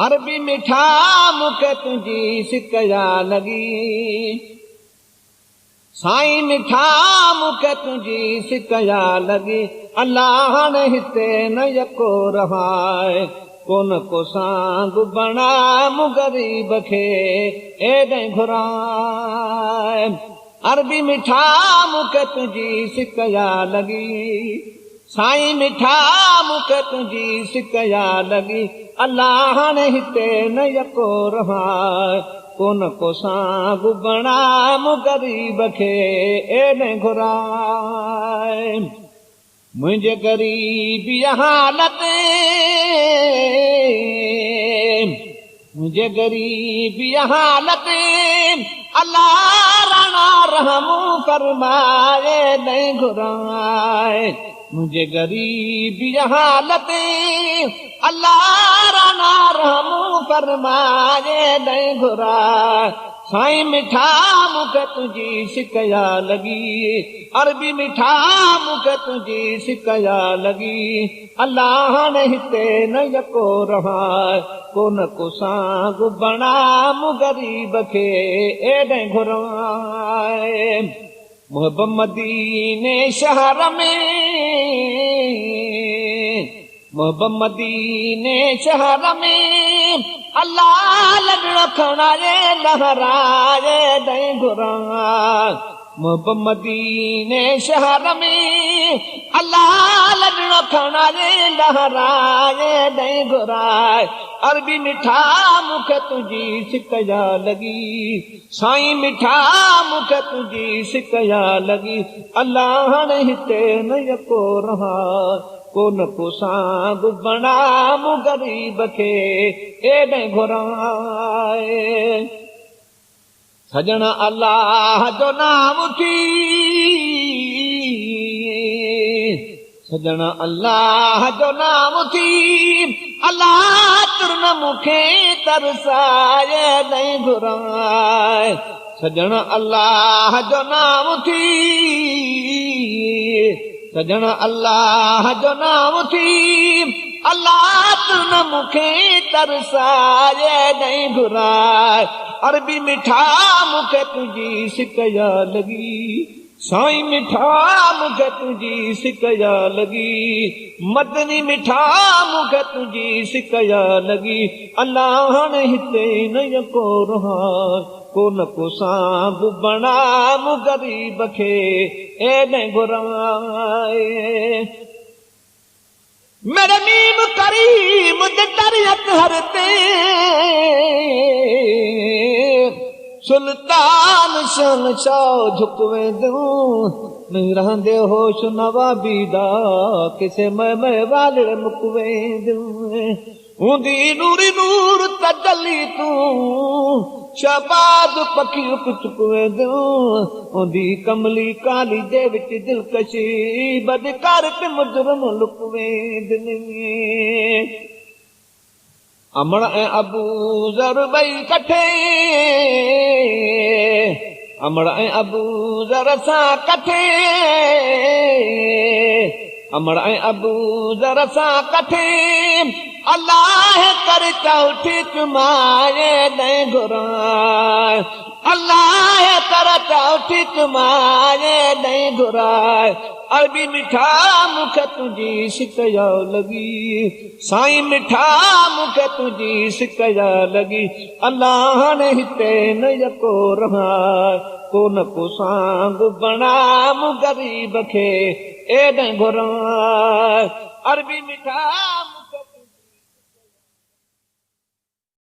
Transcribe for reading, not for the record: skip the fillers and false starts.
अरबी मिठा मूंखे तुंहिंजी सिकया लॻी साईं मिठा मूंखे तुंहिंजी सिकया लॻी अलाह हाणे हिते न यको रहाए कोन को सांग बणा मूं ग़रीब खे एॾे घुराए अरबी मिठा मूंखे तुंहिंजी सिकया लॻी साईं मिठा मूंखे तुंहिंजी सिकया लॻी अलाह हाणे हिते न यको रहाए कोन को सांग बणा मूं ग़रीब खे एॾे घुराए मुंहिंजे ग़रीबी हालत मुंहिंजे ग़रीबी हालत अलाह राणा रहमू फरमाए नहीं घुराए मुंहिंजे ग़रीबी हालत अलाह राणा रहमू फरमाए नहीं घुराए साईं मिठा मूंखे तुंहिंजी सिकया लॻी अरबी मिठा मूंखे तुंहिंजी सिकया लॻी अलाह हाणे हिते न यको रहाए कोन को सांग बणा मूं ग़रीब खे एॾे घुराए मुहब मदीने शहर में मुहब मदीने शहर में अल्लाह लॻण खणाए लहराए नहीं घुराए मुहब मदीने शहर में अल्लाह लॻण खणाए लहराए नहीं घुराए अरबी मिठा मूंखे तुंहिंजी सिकया लॻी साईं मिठा मूंखे तुंहिंजी सिकया लॻी अलाह हाणे हिते न यको रहाए कोन को सांग बणा मूं ग़रीब खे एॾे घुराए सजण अल्लाह जो नाम थी सजण अल्लाह जो नाम थी अल्लाह तुरन मूंखे तरसाए नहीं घुराए सजण अल्लाह जो नाम थी सजण अल्लाह जो नाम थी अल्लाह तुरन मूंखे तरसाए नहीं घुराए अरबी मिठा मूंखे तुंहिंजी सिकया लॻी साईं मिठा मूंखे तुंहिंजी सिकया लॻी मदनी मिठा मूंखे तुंहिंजी सिकया लॻी अलाह हाणे हिते न यको रहाए कोन को सांग बणा मूं ग़रीब खे एॾे घुराए मेरे मीम करीम दे दरियत हरते सुल्तान शहंशाह झुक वेंदूं नहीं रहंदे होश नवाबीदा किसे मैं वालड़ मुक वेंदूं हूंदी नूरी नूर तजली तूं शहबाज पखी रुक चुक वेंदूं हूंदी कमली काली जे विच दिलकशी बदकार ते मुजरम लुक वेंदुनि अमड़ ऐं अबू ज़र ॿई कठे अमड़ ऐं अबू ज़र सां कठे अमड़ ऐं अबू ज़र सां कठे अल्लाह कर चौठी चुमाए नहीं घुराए अल्लाह कर चौठी चुमाए नहीं घुराए अरबी मिठा मूंखे तुंहिंजी सिकया लॻी साईं मिठा मूंखे तुंहिंजी सिकया लॻी अलाह हाणे हिते न यको रहाए कोन को सांग बणा मूं ग़रीब खे एॾे घुराए अरबी मिठा